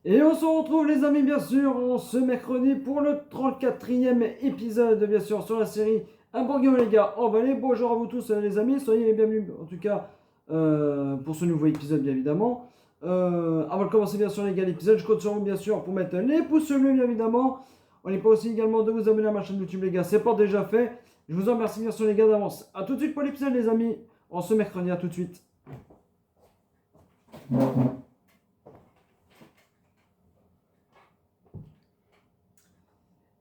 Et on se retrouve les amis bien sûr ce mercredi pour le 34e épisode bien sûr sur la série Un bon game les gars en Valais. Bonjour à vous tous les amis, soyez les bienvenus en tout cas pour ce nouveau épisode bien évidemment. Avant de commencer bien sûr les gars l'épisode, je compte sur vous bien sûr pour mettre les pouces bleus bien évidemment. On n'est pas aussi également de vous abonner à ma chaîne YouTube les gars, c'est pas déjà fait. Je vous en remercie bien sûr les gars d'avance. A tout de suite pour l'épisode les amis, en ce mercredi, à tout de suite.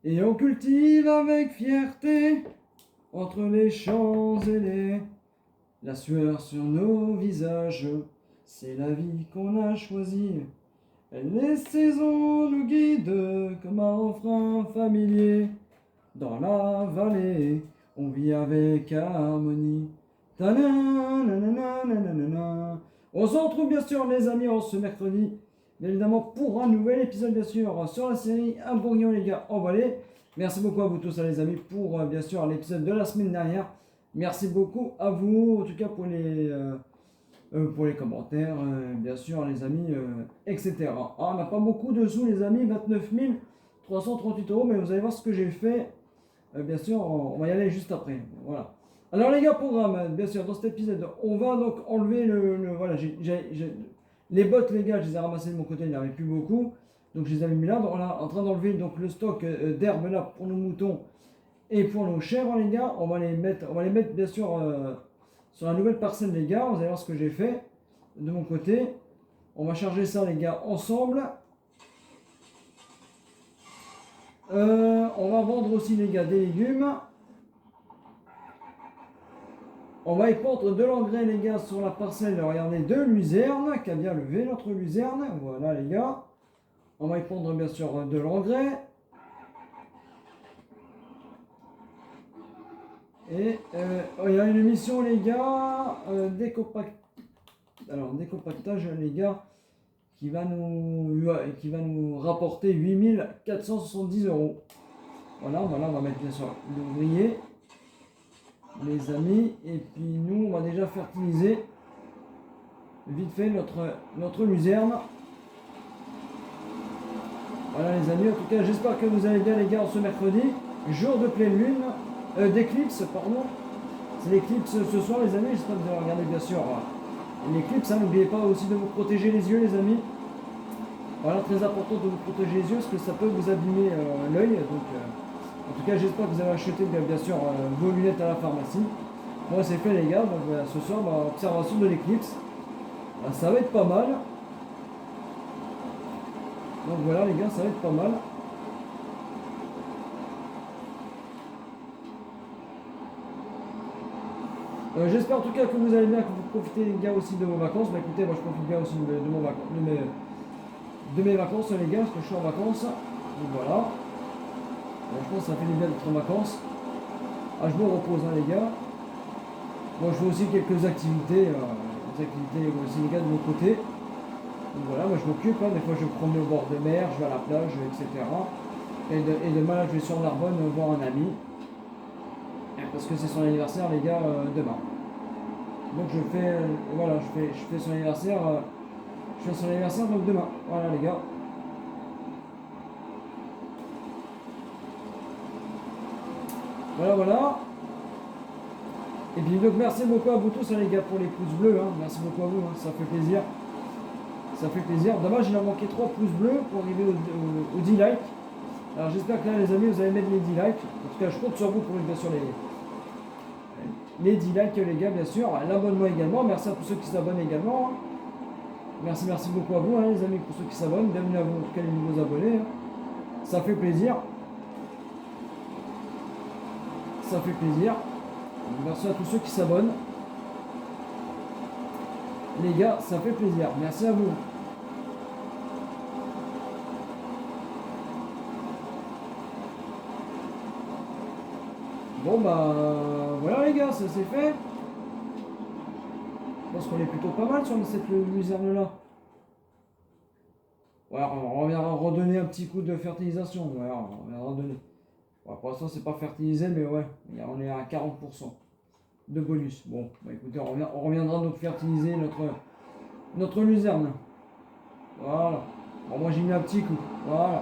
Et on cultive avec fierté, entre les champs et la sueur sur nos visages, c'est la vie qu'on a choisie. Les saisons nous guident comme un refrain familier. Dans la vallée, on vit avec harmonie. Ta-na-na-na-na-na-na-na. On se retrouve bien sûr les amis en ce mercredi, bien évidemment pour un nouvel épisode bien sûr sur la série Un bourguignon les gars en Valais. Merci beaucoup à vous tous les amis pour bien sûr l'épisode de la semaine dernière. Merci beaucoup à vous en tout cas pour les commentaires, bien sûr les amis, etc. Ah, on n'a pas beaucoup de sous les amis, 29 338 euros, mais vous allez voir ce que j'ai fait. Bien sûr, on va y aller juste après. Voilà. Alors les gars, programme, bien sûr, dans cet épisode, on va donc enlever voilà, les bottes les gars, je les ai ramassées de mon côté, il n'y en avait plus beaucoup. Donc je les avais mis là. Donc, on est en train d'enlever donc le stock d'herbe là pour nos moutons et pour nos chèvres les gars. On va les mettre bien sûr sur la nouvelle parcelle les gars. Vous allez voir ce que j'ai fait de mon côté. On va charger ça les gars ensemble. On va vendre aussi les gars des légumes. On va épandre de l'engrais les gars sur la parcelle, regardez, de luzerne, qui a bien levé notre luzerne. Voilà les gars. On va épandre bien sûr de l'engrais. Et il y a une mission les gars, décompactage les gars, qui va nous rapporter 8470 euros. Voilà, on va mettre bien sûr l'ouvrier, les amis, et puis nous on va déjà fertiliser vite fait notre luzerne. Voilà les amis, en tout cas j'espère que vous allez bien les gars en ce mercredi, jour de pleine lune, d'éclipse pardon. C'est l'éclipse ce soir les amis, j'espère que vous allez regarder bien sûr l'éclipse, n'oubliez pas aussi de vous protéger les yeux les amis. Voilà, très important de vous protéger les yeux parce que ça peut vous abîmer l'œil. Donc, en tout cas, j'espère que vous avez acheté bien sûr vos lunettes à la pharmacie. Moi, c'est fait les gars. Donc, voilà, ce soir, observation de l'éclipse. Ça va être pas mal. Donc voilà les gars, ça va être pas mal. J'espère en tout cas que vous allez bien, que vous profitez les gars aussi de vos vacances. Bah écoutez, moi je profite bien aussi de mes vacances les gars, parce que je suis en vacances. Donc voilà. Je pense que ça fait du bien d'être en vacances. Ah, je me repose les gars. Moi je fais aussi quelques activités, aussi les gars de mon côté. Donc voilà, moi je m'occupe, des fois je me promène au bord de mer, je vais à la plage, etc. Et demain là, je vais sur Narbonne voir un ami. Parce que c'est son anniversaire les gars demain. Donc voilà, je fais son anniversaire. Je fais son anniversaire donc demain. Voilà les gars. Voilà. Et puis donc merci beaucoup à vous tous les gars pour les pouces bleus. Merci beaucoup à vous, ça fait plaisir. Ça fait plaisir. Dommage, il en manquait 3 pouces bleus pour arriver au 10 likes. Alors j'espère que là les amis vous allez mettre les 10 likes. En tout cas je compte sur vous pour bien sûr les 10 likes les gars bien sûr. L'abonnement également. Merci à tous ceux qui s'abonnent également. Merci beaucoup à vous les amis pour ceux qui s'abonnent. Bienvenue à vous en tout cas les nouveaux abonnés. Ça fait plaisir. Ça fait plaisir. Merci à tous ceux qui s'abonnent. Les gars, ça fait plaisir. Merci à vous. Bon voilà les gars, ça c'est fait. Je pense qu'on est plutôt pas mal sur cette luzerne là. Ouais, on reviendra redonner un petit coup de fertilisation. Ouais, on reviendra donner. Ouais, pour l'instant c'est pas fertilisé, mais ouais, on est à 40% de bonus. Bon, écoutez, on reviendra donc fertiliser notre luzerne. Voilà. Bon, moi j'ai mis un petit coup. Voilà.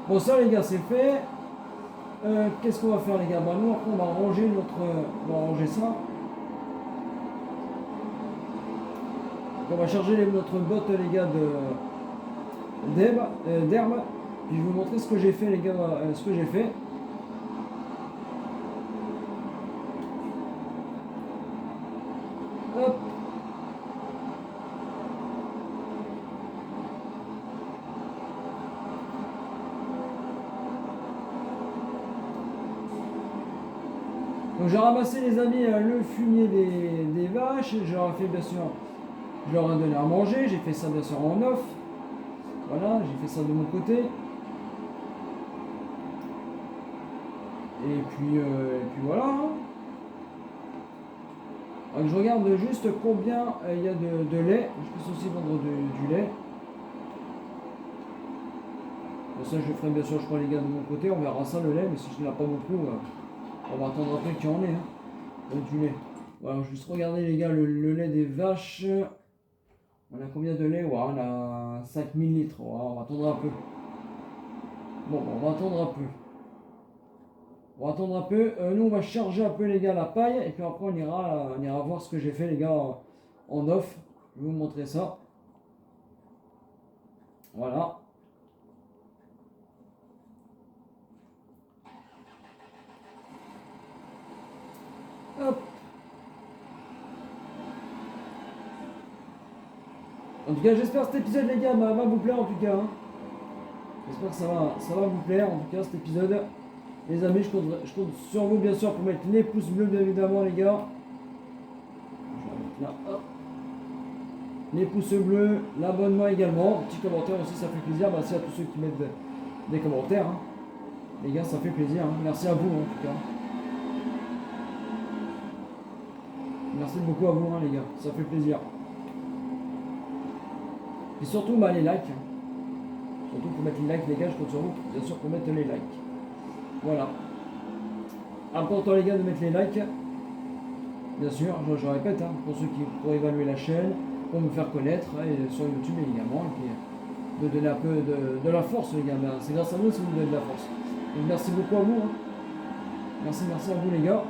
Bon, ça les gars, c'est fait. Qu'est-ce qu'on va faire les gars? Bah, nous, après, on va ranger notre. On va ranger ça. Donc, on va charger notre botte les gars d'herbe. Puis je vais vous montrer ce que j'ai fait les gars. Ce que j'ai fait. Hop. Donc j'ai ramassé les amis le fumier des vaches, je leur ai fait bien sûr, je leur ai donné à manger, j'ai fait ça bien sûr en off. Voilà, j'ai fait ça de mon côté. Et puis voilà. Hein. Donc je regarde juste combien il y a de lait. Je peux aussi vendre du lait. Bon, ça je ferai bien sûr, je prends les gars de mon côté, on verra ça le lait, mais si je n'en ai pas beaucoup, on va attendre après qu'il y en ait. Hein. Du lait. Voilà, je vais juste regarder les gars le lait des vaches. On a combien de lait? Ouais, on a 5000 litres. Ouais, on va attendre un peu. Bon, on va attendre un peu. On va attendre un peu. Nous, on va charger un peu les gars la paille. Et puis après, on ira voir ce que j'ai fait les gars en off. Je vais vous montrer ça. Voilà. Hop. En tout cas, j'espère que cet épisode les gars va vous plaire en tout cas. Hein. J'espère que ça va vous plaire en tout cas cet épisode. Les amis, je compte sur vous bien sûr pour mettre les pouces bleus bien évidemment les gars. Je vais mettre là, hop. Les pouces bleus, l'abonnement également, petit commentaire aussi ça fait plaisir, merci à tous ceux qui mettent des commentaires, hein. Les gars ça fait plaisir, hein. Merci à vous en tout cas. Merci beaucoup à vous hein, les gars, ça fait plaisir. Et surtout les likes, hein. Surtout pour mettre les likes les gars, je compte sur vous, bien sûr pour mettre les likes. Voilà. Important les gars de mettre les likes, bien sûr, je répète, hein, pour évaluer la chaîne, pour me faire connaître, et sur YouTube également, et puis de donner un peu de la force les gars, c'est grâce à vous si vous me donnez de la force. Donc merci beaucoup à vous, hein. Merci à vous les gars.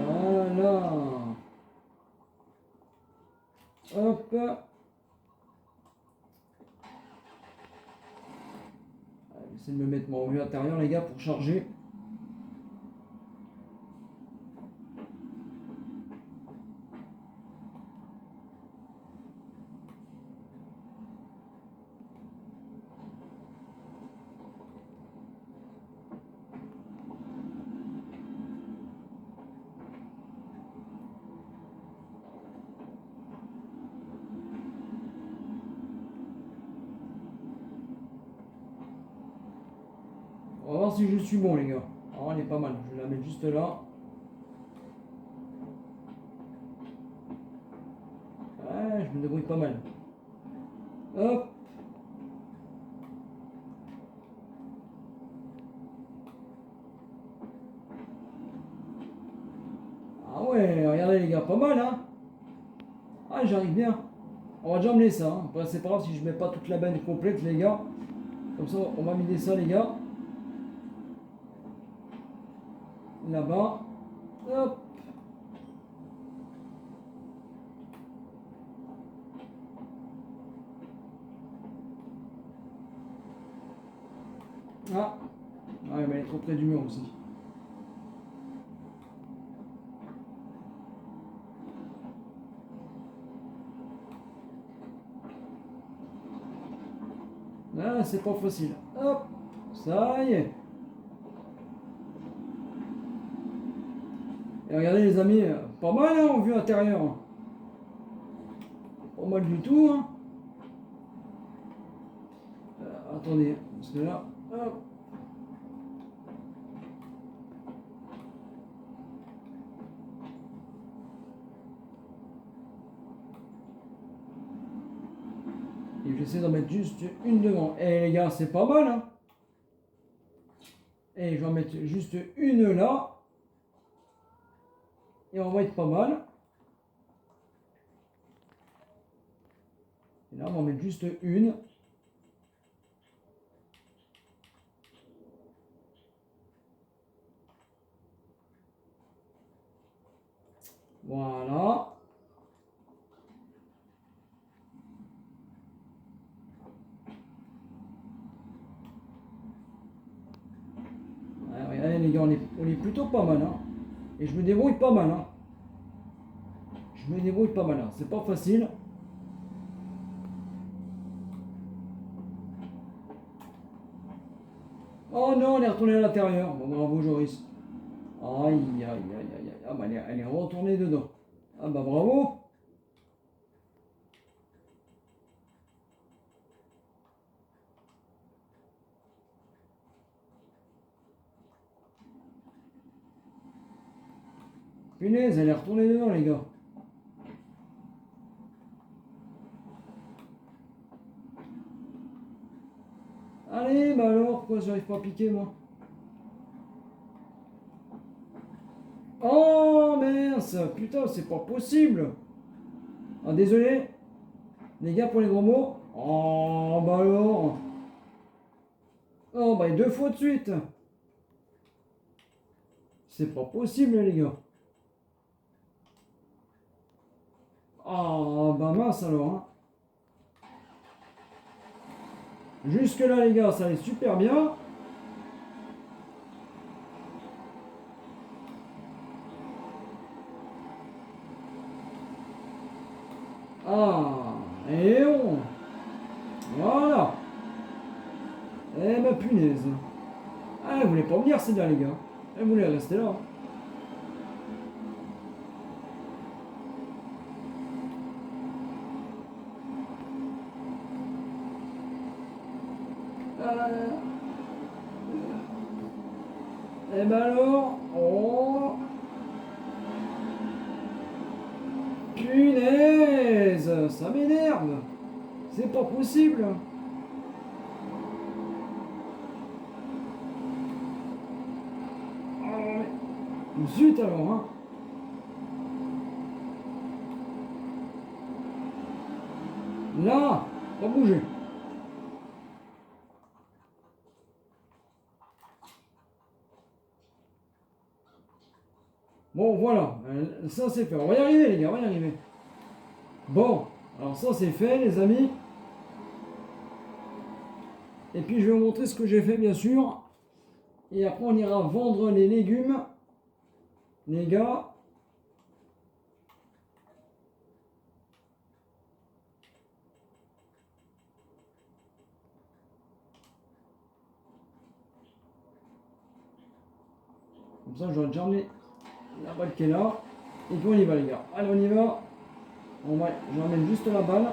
Voilà. Hop. J'essaie de me mettre mon vue intérieur les gars pour charger. On va voir si je suis bon les gars. Alors elle est pas mal, je vais la mettre juste là. Ouais, je me débrouille pas mal. Hop. Ah ouais, regardez les gars, pas mal hein. Ah j'arrive bien. On va déjà emmener ça. Hein. Après c'est pas grave si je mets pas toute la benne complète les gars. Comme ça on va mider ça les gars. Là-bas. Hop. Ah. Ouais mais elle est trop près du mur aussi. Ah c'est pas facile. Hop. Ça y est. Et regardez les amis, pas mal hein, en vue intérieure. Pas mal du tout. Hein. Attendez, parce que là, hop. Et j'essaie d'en mettre juste une devant. Et les gars, c'est pas mal, hein. Et je vais en mettre juste une là. Et on va être pas mal. Et là, on va en mettre juste une. Voilà. Ouais, regardez les gars, on est plutôt pas mal, hein. Et je me débrouille pas mal, hein. Je me débrouille pas mal, hein. C'est pas facile. Oh non, elle est retournée à l'intérieur. Bon, bravo Joris. Aïe, aïe, aïe, aïe, aïe. Ah bah elle est retournée dedans. Ah bah bravo. Punaise, elle est retournée dedans les gars. Allez, bah alors, pourquoi j'arrive pas à piquer moi? Oh mince, putain, c'est pas possible. Ah désolé, les gars pour les gros mots. Oh bah alors. Oh bah deux fois de suite. C'est pas possible les gars. Ah bah mince alors, hein. Jusque là les gars, ça allait super bien. Ah, et on. Voilà. Eh bah punaise. Ah, elle voulait pas venir celle-là les gars. Elle voulait rester là. Eh ben alors, oh, punaise, ça m'énerve. C'est pas possible. Ah, zut alors, hein. Là, pas bouger. Bon, voilà, ça c'est fait. On va y arriver, les gars, on va y arriver. Bon, alors ça c'est fait, les amis. Et puis je vais vous montrer ce que j'ai fait, bien sûr. Et après, on ira vendre les légumes, les gars. Comme ça, j'aurai déjà emmené la balle qui est là. Et puis on y va, les gars. Allez, on y va. Je ramène juste la balle.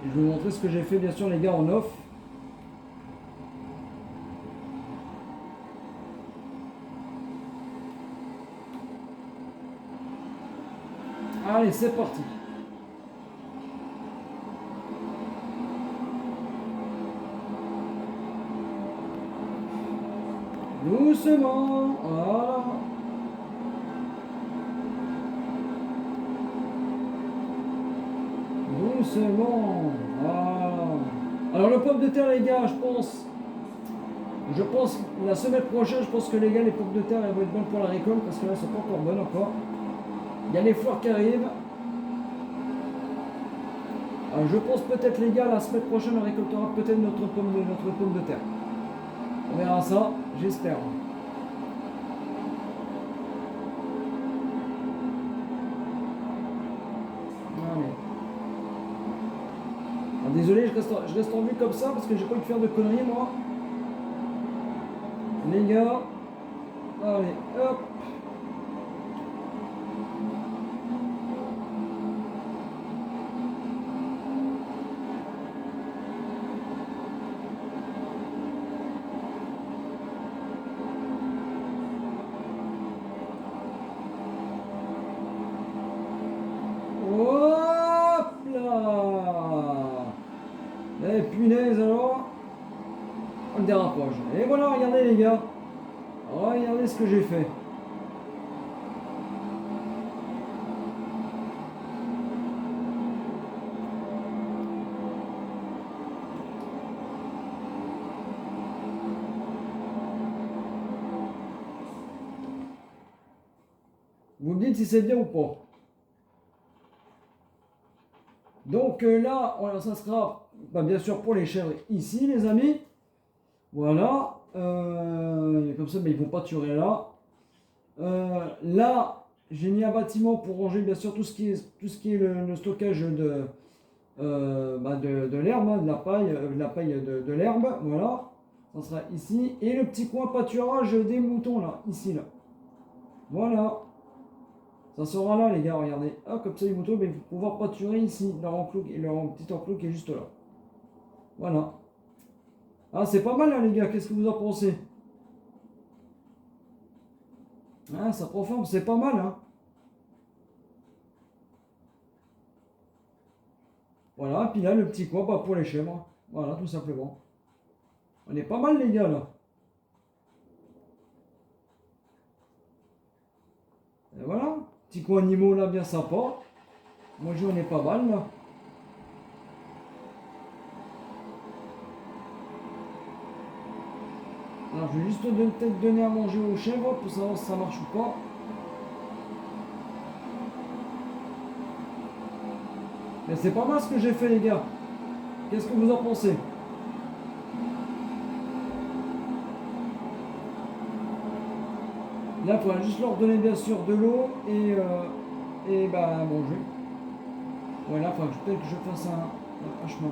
Et je vais vous montrer ce que j'ai fait, bien sûr, les gars, en off. Allez, c'est parti. Doucement, voilà. Doucement, voilà. Alors le pomme de terre, les gars, je pense la semaine prochaine, je pense que les gars, les pommes de terre, elles vont être bonnes pour la récolte parce que là, elles sont pas encore bonnes encore. Il y a les fleurs qui arrivent. Alors, je pense peut-être les gars, la semaine prochaine, on récoltera peut-être notre pomme de terre. On verra ça, j'espère. Allez. Alors, désolé, je reste en vue comme ça parce que j'ai pas envie de faire de conneries moi. Les gars, allez, hop. rapproche. Et voilà, regardez les gars. Regardez ce que j'ai fait. Vous me dites si c'est bien ou pas. Donc là, ça sera bien sûr pour les chèvres ici, les amis. Voilà. Comme ça, ils ne vont pas tuer là. Là, j'ai mis un bâtiment pour ranger bien sûr tout ce qui est le stockage de l'herbe, hein, de la paille de l'herbe. Voilà. Ça sera ici. Et le petit coin pâturage des moutons là, ici là. Voilà. Ça sera là les gars, regardez. Ah, comme ça les moutons, ils vont pouvoir pâturer ici, leur petit enclos qui est juste là. Voilà. Ah, c'est pas mal là les gars, qu'est-ce que vous en pensez? Ah, ça prend forme, c'est pas mal hein. Voilà, puis là le petit coin pour les chèvres. Voilà, tout simplement. On est pas mal les gars là. Et voilà, petit coin animaux là bien sympa. Moi j'en ai pas mal là. Alors je vais juste peut-être donner à manger aux chèvres pour savoir si ça marche ou pas. Mais c'est pas mal ce que j'ai fait les gars. Qu'est-ce que vous en pensez? Là, il faudra juste leur donner bien sûr de l'eau et à manger. Ouais, là, il faudra peut-être que je fasse un chemin.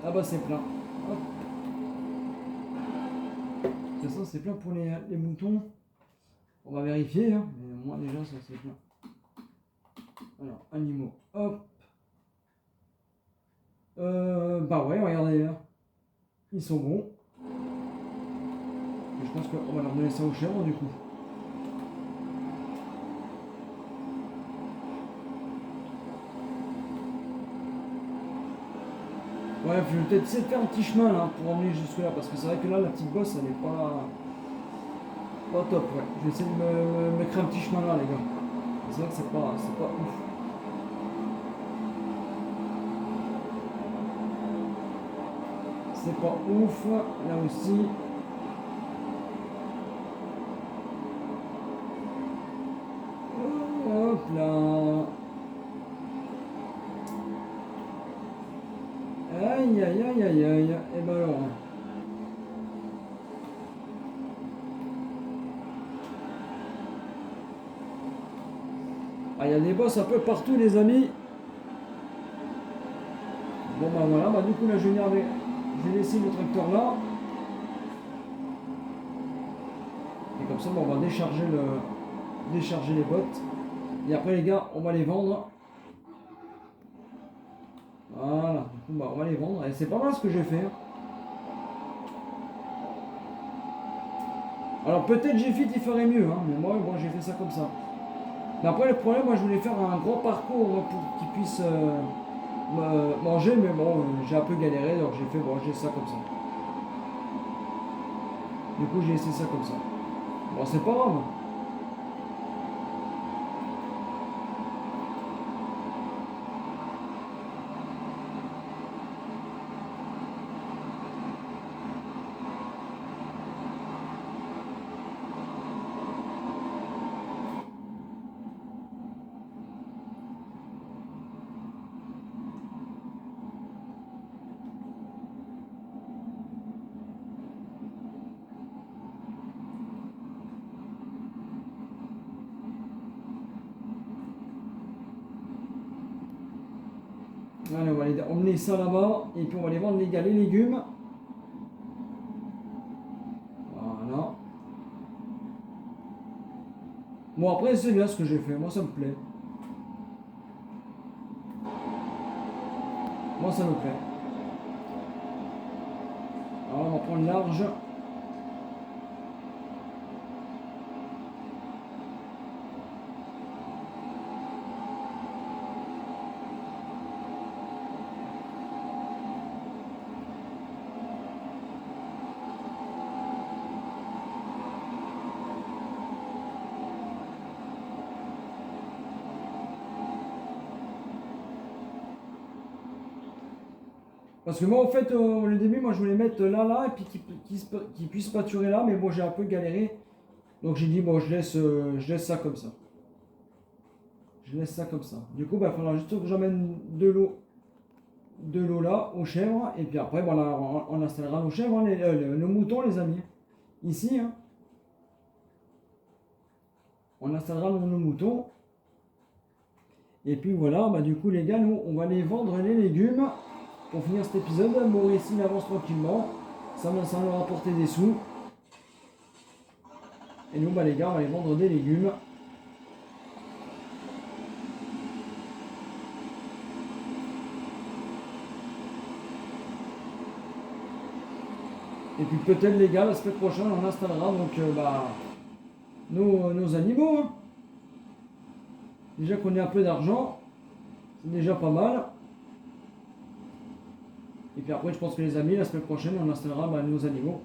Ah bah c'est plein. Hop. C'est ça, c'est plein pour les moutons. On va vérifier, hein, mais moi déjà ça c'est plein. Alors, animaux, hop. Bah ouais, regardez, hein. Ils sont bons. Et je pense qu'on va leur donner ça aux chèvres du coup. Ouais, je vais peut-être essayer de faire un petit chemin là pour emmener jusque là parce que c'est vrai que là la petite bosse elle est pas top. Ouais. Je vais essayer de me créer un petit chemin là les gars. C'est vrai que c'est pas ouf. C'est pas ouf là aussi. Hop là. Aïe aïe aïe aïe aïe. Et ben alors. Ah, il y a des bosses un peu partout les amis. Bon bah voilà, bah du coup là je vais laisser le tracteur là. Et comme ça bah, on va décharger les bottes. Et après les gars, on va les vendre. Voilà, du coup bah, on va les vendre. Et c'est pas mal ce que j'ai fait. Alors peut-être GFIT il ferait mieux, hein, mais moi bon, j'ai fait ça comme ça. Mais après le problème, moi je voulais faire un gros parcours pour qu'ils puissent manger, mais bon j'ai un peu galéré, donc j'ai fait bon j'ai ça comme ça. Du coup j'ai essayé ça comme ça. Bon c'est pas grave. Allez, on va aller emmener ça là-bas et puis on va aller vendre les gars les légumes. Voilà. Bon après c'est bien ce que j'ai fait, moi ça me plaît. Moi ça me plaît. Alors on va prendre large. Parce que moi, en fait, au début, moi, je voulais mettre là, et puis qu'il puisse pâturer là, mais bon, j'ai un peu galéré. Donc j'ai dit, bon, je laisse ça comme ça. Je laisse ça comme ça. Du coup, il faudra juste que j'emmène de l'eau là aux chèvres, et puis après, bon, on installera nos chèvres, hein, nos moutons, les amis. Ici, hein. On installera nos moutons. Et puis voilà, du coup, les gars, nous, on va aller vendre les légumes pour finir cet épisode. Maurice, il avance tranquillement. Ça va nous rapporter des sous. Et nous, les gars, on va aller vendre des légumes. Et puis peut-être, les gars, la semaine prochaine, on installera donc nos animaux. Hein. Déjà qu'on ait un peu d'argent, c'est déjà pas mal. Et puis après, je pense que les amis, la semaine prochaine, on installera nos animaux.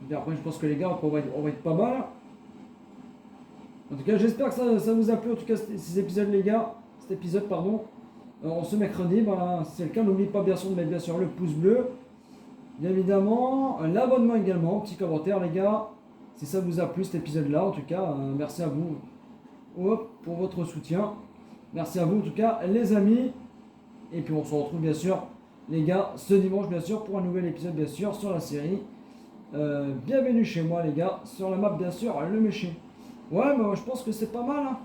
Et puis après, je pense que les gars, on va être pas mal. En tout cas, j'espère que ça vous a plu, en tout cas, ces épisodes, les gars. Cet épisode, pardon. Ce mercredi, si c'est le cas, n'oubliez pas bien sûr de mettre bien sûr le pouce bleu. Bien évidemment, l'abonnement également, petit commentaire les gars, si ça vous a plu cet épisode-là, en tout cas, merci à vous pour votre soutien. Merci à vous en tout cas les amis. Et puis on se retrouve bien sûr les gars ce dimanche bien sûr pour un nouvel épisode bien sûr sur la série. Bienvenue chez moi les gars, sur la map bien sûr le méché. Ouais mais je pense que c'est pas mal hein.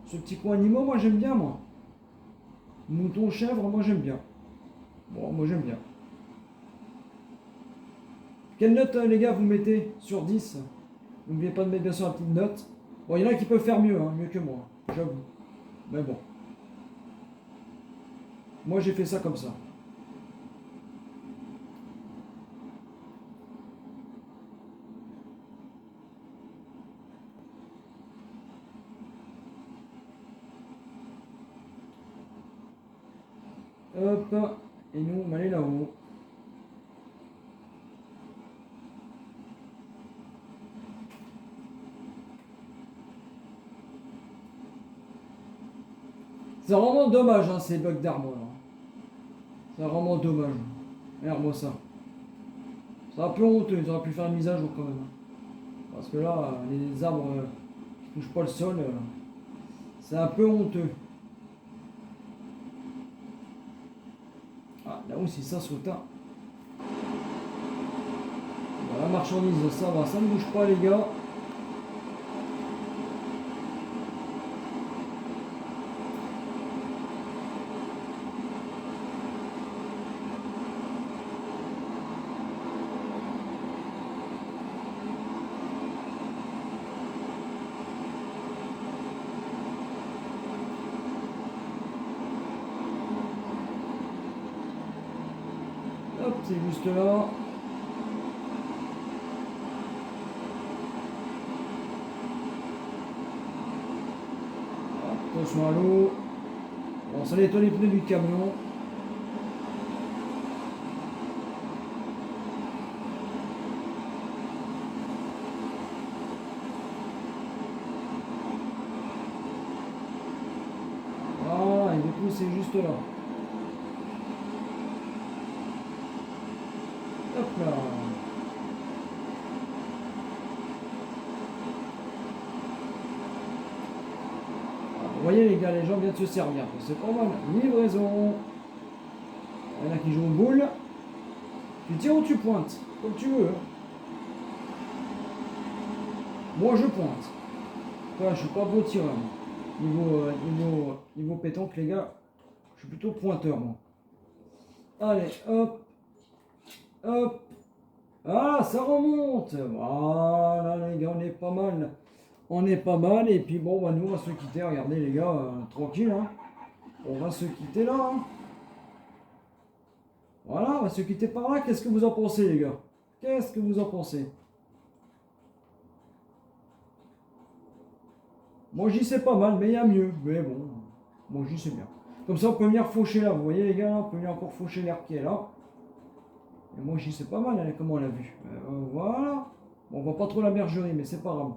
Ce petit coin animaux moi j'aime bien moi. Mouton, chèvre, moi j'aime bien. Bon moi j'aime bien. Quelle note les gars vous mettez sur 10? N'oubliez pas de mettre bien sûr la petite note. Bon, il y en a qui peuvent faire mieux, hein, mieux que moi, j'avoue. Mais bon. Moi j'ai fait ça comme ça. Hop, et nous on va aller là-haut. C'est vraiment dommage hein, ces bugs d'arbres là. C'est vraiment dommage. Regarde-moi ça. C'est un peu honteux, ils auraient pu faire une mise à jour quand même. Parce que là, les arbres qui touchent pas le sol, c'est un peu honteux. Ah, là aussi ça saute. Hein. Bon, la marchandise, ça va, ça ne bouge pas les gars. Hop, c'est juste là. Attention à l'eau. Bon, ça nettoie les pneus du camion. Voilà, et du coup c'est juste là. Hop là. Vous voyez les gars, les gens viennent de se servir. C'est pas mal. Livraison. Il y en a qui jouent au boule. Tu tires ou tu pointes, comme tu veux. Moi je pointe. Ouais, je suis pas beau tireur. Niveau pétanque les gars, je suis plutôt pointeur moi. Allez, hop. Hop. Ah, ça remonte. Voilà les gars, on est pas mal. On est pas mal. Et puis bon, nous on va se quitter. Regardez les gars, tranquille. Hein. On va se quitter là. Hein. Voilà, on va se quitter par là. Qu'est-ce que vous en pensez les gars? Qu'est-ce que vous en pensez? Moi j'y sais pas mal, mais il y a mieux. Mais bon, moi j'y sais bien. Comme ça on peut venir faucher là. Vous voyez les gars, là, on peut venir encore faucher l'air qui est là. Et moi, j'y sais pas mal, hein, comment on l'a vu. Voilà. Bon, on voit pas trop la bergerie, mais c'est pas grave.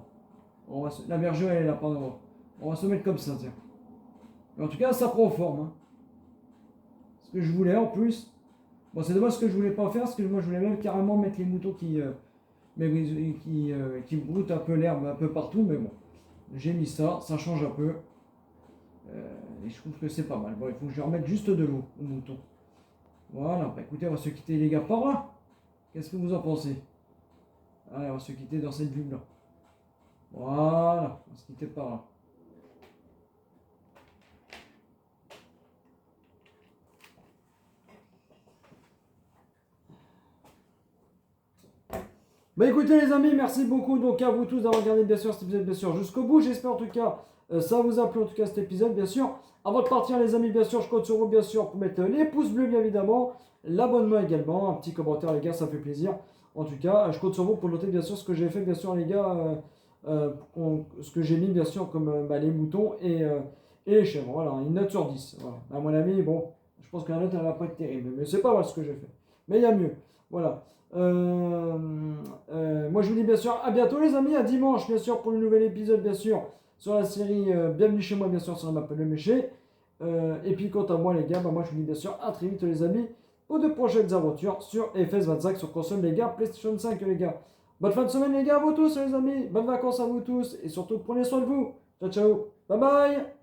La bergerie, elle est là, pas devant. On va se mettre comme ça, tiens. Mais en tout cas, ça prend forme. Hein. Ce que je voulais en plus. Bon, c'est dommage ce que je voulais pas faire, parce que moi, je voulais même carrément mettre les moutons qui broutent un peu l'herbe un peu partout, mais bon. J'ai mis ça, ça change un peu. Et je trouve que c'est pas mal. Bon, il faut que je remette juste de l'eau aux moutons. Voilà, bah écoutez, on va se quitter les gars par là. Qu'est-ce que vous en pensez? Allez, on va se quitter dans cette vue-là. Voilà, on va se quitter par là. Bah écoutez les amis, merci beaucoup donc à vous tous d'avoir regardé bien sûr cet épisode bien sûr jusqu'au bout. J'espère en tout cas ça vous a plu en tout cas cet épisode bien sûr. Avant de partir les amis bien sûr, je compte sur vous bien sûr pour mettre les pouces bleus bien évidemment, l'abonnement également, un petit commentaire les gars, ça fait plaisir. En tout cas, je compte sur vous pour noter bien sûr ce que j'ai fait bien sûr les gars, ce que j'ai mis bien sûr comme les moutons et les chèvres. Voilà, une note sur 10. Voilà. À mon avis, bon, je pense que la note elle va pas être terrible, mais c'est pas mal ce que j'ai fait. Mais il y a mieux. Voilà. Moi je vous dis bien sûr à bientôt les amis, à dimanche bien sûr pour le nouvel épisode bien sûr sur la série Bienvenue chez moi bien sûr sur la map Le Méché. Et puis quant à moi les gars, moi je vous dis bien sûr à très vite les amis pour de prochaines aventures sur FS25 sur console les gars, PlayStation 5 les gars. Bonne fin de semaine les gars à vous tous les amis, bonnes vacances à vous tous et surtout prenez soin de vous. Ciao ciao, bye bye.